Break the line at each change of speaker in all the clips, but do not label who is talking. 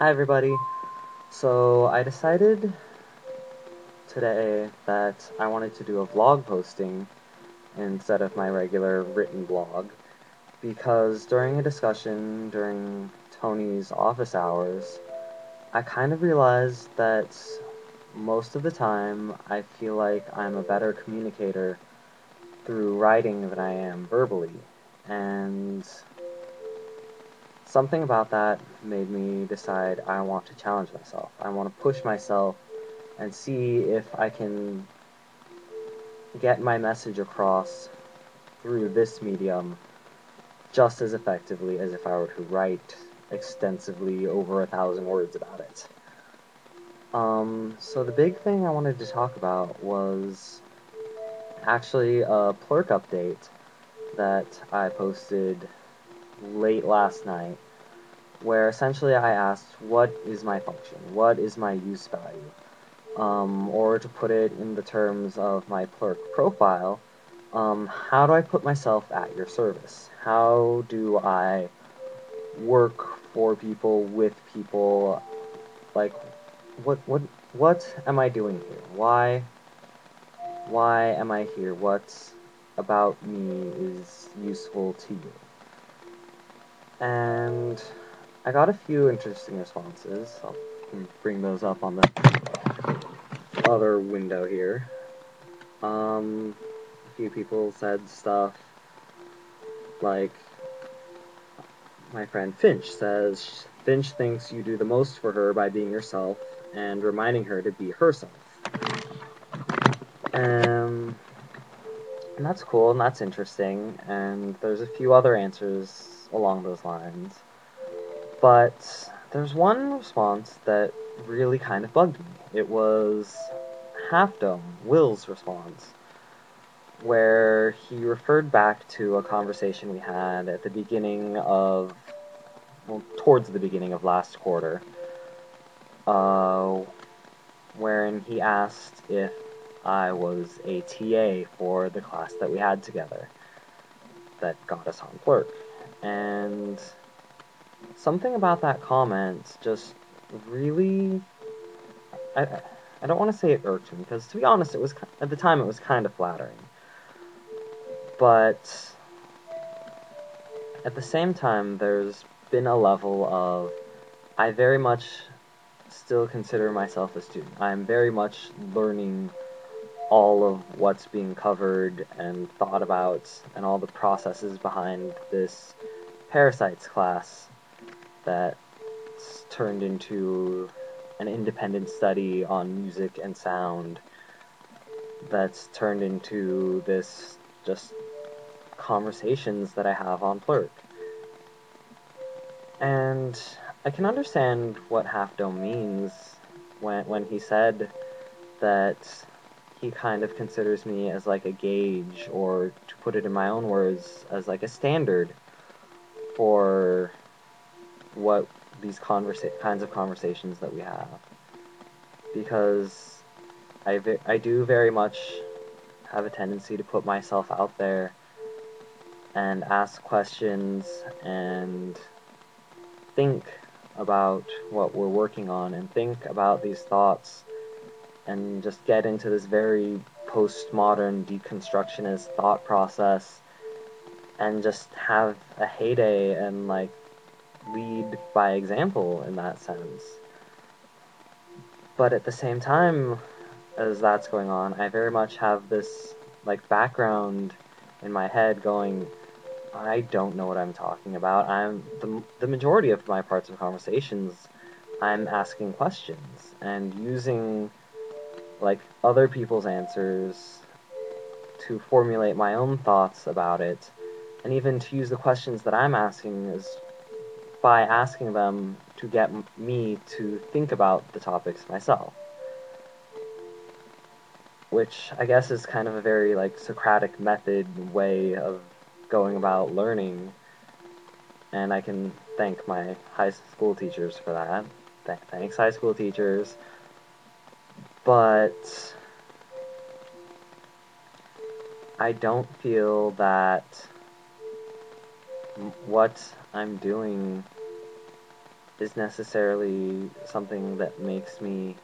Hi everybody. So I decided today that I wanted to do a vlog posting instead of my regular written blog because during a discussion during Tony's office hours, I kind of realized that most of the time I feel like I'm a better communicator through writing than I am verbally. And something about that made me decide I want to challenge myself. I want to push myself and see if I can get my message across through this medium just as effectively as if I were to write extensively over 1,000 words about it. So the big thing I wanted to talk about was actually a Plurk update that I posted late last night, where essentially I asked, what is my function? What is my use value? Or to put it in the terms of my Plurk profile, how do I put myself at your service? How do I work for people, with people? Like, what am I doing here? Why am I here? What about me is useful to you? And I got a few interesting responses. I'll bring those up on the other window here. A few people said stuff like, my friend Finch says, Finch thinks you do the most for her by being yourself and reminding her to be herself. And that's cool, and that's interesting, and there's a few other answers along those lines. But there's one response that really kind of bugged me. It was Half Dome, Will's response, where he referred back to a conversation we had at the beginning of, well, towards the beginning of last quarter, wherein he asked if I was a TA for the class that we had together that got us on Plurk. And something about that comment just really, I don't want to say it irked me, because to be honest, it was, at the time, it was kind of flattering. But at the same time, there's been a level of, I very much still consider myself a student. I'm very much learning all of what's being covered and thought about, and all the processes behind this parasites class that's turned into an independent study on music and sound, that's turned into this just conversations that I have on Plurk. And I can understand what Half Dome means when he said that he kind of considers me as like a gauge, or to put it in my own words, as like a standard for what these kinds of conversations that we have. Because I do very much have a tendency to put myself out there and ask questions and think about what we're working on and think about these thoughts and just get into this very postmodern deconstructionist thought process and just have a heyday and like lead by example in that sense. But at the same time as that's going on, I very much have this like background in my head going, I don't know what I'm talking about. The majority of my parts of conversations, I'm asking questions and using like other people's answers to formulate my own thoughts about it, and even to use the questions that I'm asking is by asking them to get me to think about the topics myself, which I guess is kind of a very like Socratic method way of going about learning, and I can thank my high school teachers for that. Thanks, high school teachers. But I don't feel that what I'm doing is necessarily something that makes me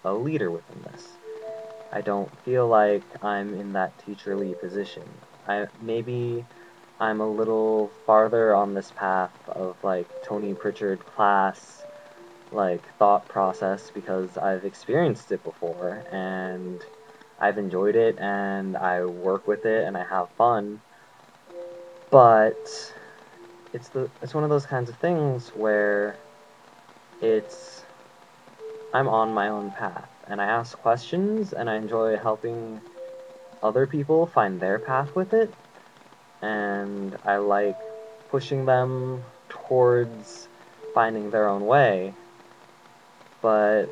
a leader within this. I don't feel like I'm in that teacherly position. Maybe I'm a little farther on this path of like Tony Pritchard class like thought process because I've experienced it before and I've enjoyed it and I work with it and I have fun. But it's one of those kinds of things where it's I'm on my own path and I ask questions and I enjoy helping other people find their path with it, and I like pushing them towards finding their own way, but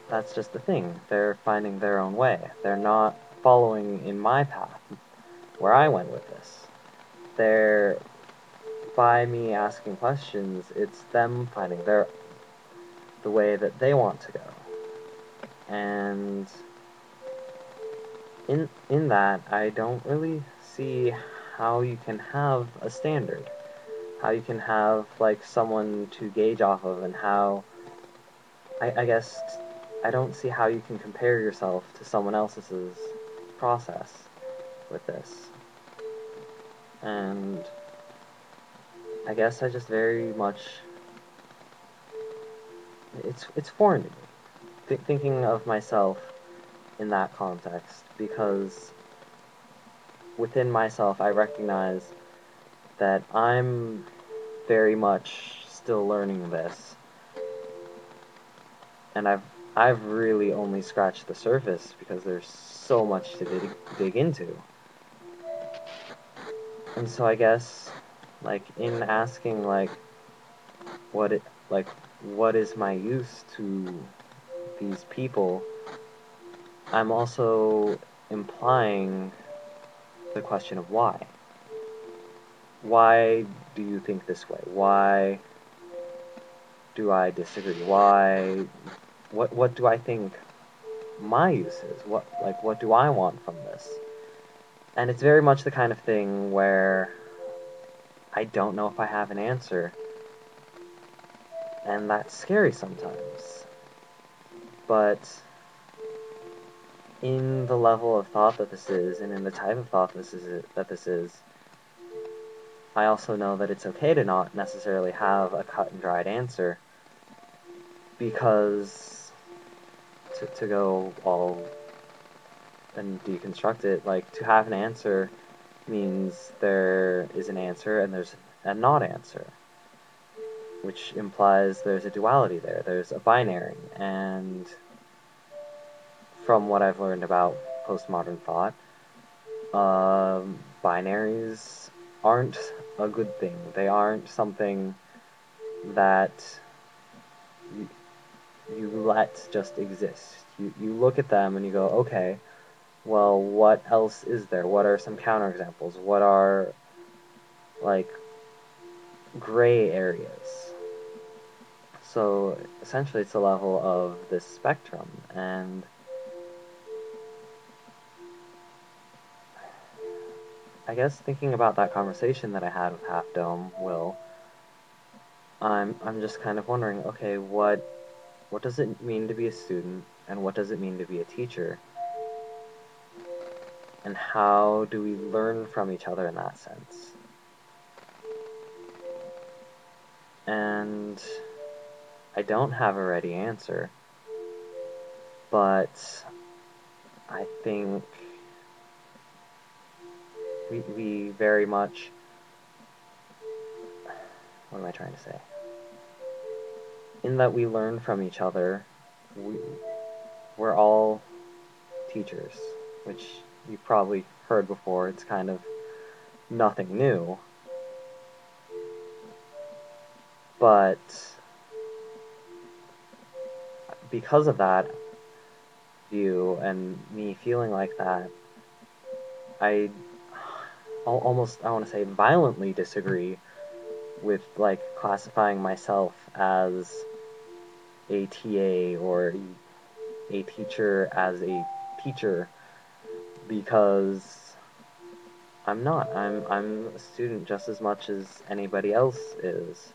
that's just the thing. They're finding their own way. They're not following in my path, where I went with this. They're, by me asking questions, it's them finding the way that they want to go. And in that, I don't really see how you can have a standard, how you can have like someone to gauge off of, and how I guess I don't see how you can compare yourself to someone else's process with this. And I guess I just very much it's foreign to me thinking of myself in that context, because within myself I recognize that I'm very much still learning this, and I've really only scratched the surface because there's so much to dig into. And so I guess like in asking what it like what is my use to these people, I'm also implying the question of why. Why do you think this way? Why do I disagree? What do I think my use is? What do I want from this? And it's very much the kind of thing where I don't know if I have an answer. And that's scary sometimes. But in the level of thought that this is, and in the type of thought that this is, I also know that it's okay to not necessarily have a cut and dried answer, because to go all and deconstruct it, like to have an answer means there is an answer and there's a not answer, which implies there's a duality there, there's a binary, and from what I've learned about postmodern thought, binaries aren't a good thing. They aren't something that you let just exist. You look at them and you go, okay, well, what else is there? What are some counterexamples? What are, like, gray areas? So, essentially, it's a level of this spectrum, and I guess thinking about that conversation that I had with Half Dome, Will, I'm just kind of wondering, okay, what does it mean to be a student, and what does it mean to be a teacher? And how do we learn from each other in that sense? And I don't have a ready answer, but I think we very much, what am I trying to say? In that we learn from each other, we're all teachers, which you've probably heard before. It's kind of nothing new. But because of that view and me feeling like that, I almost, I want to say, violently disagree with like classifying myself as a TA or a teacher as a teacher, because I'm not. I'm a student just as much as anybody else is.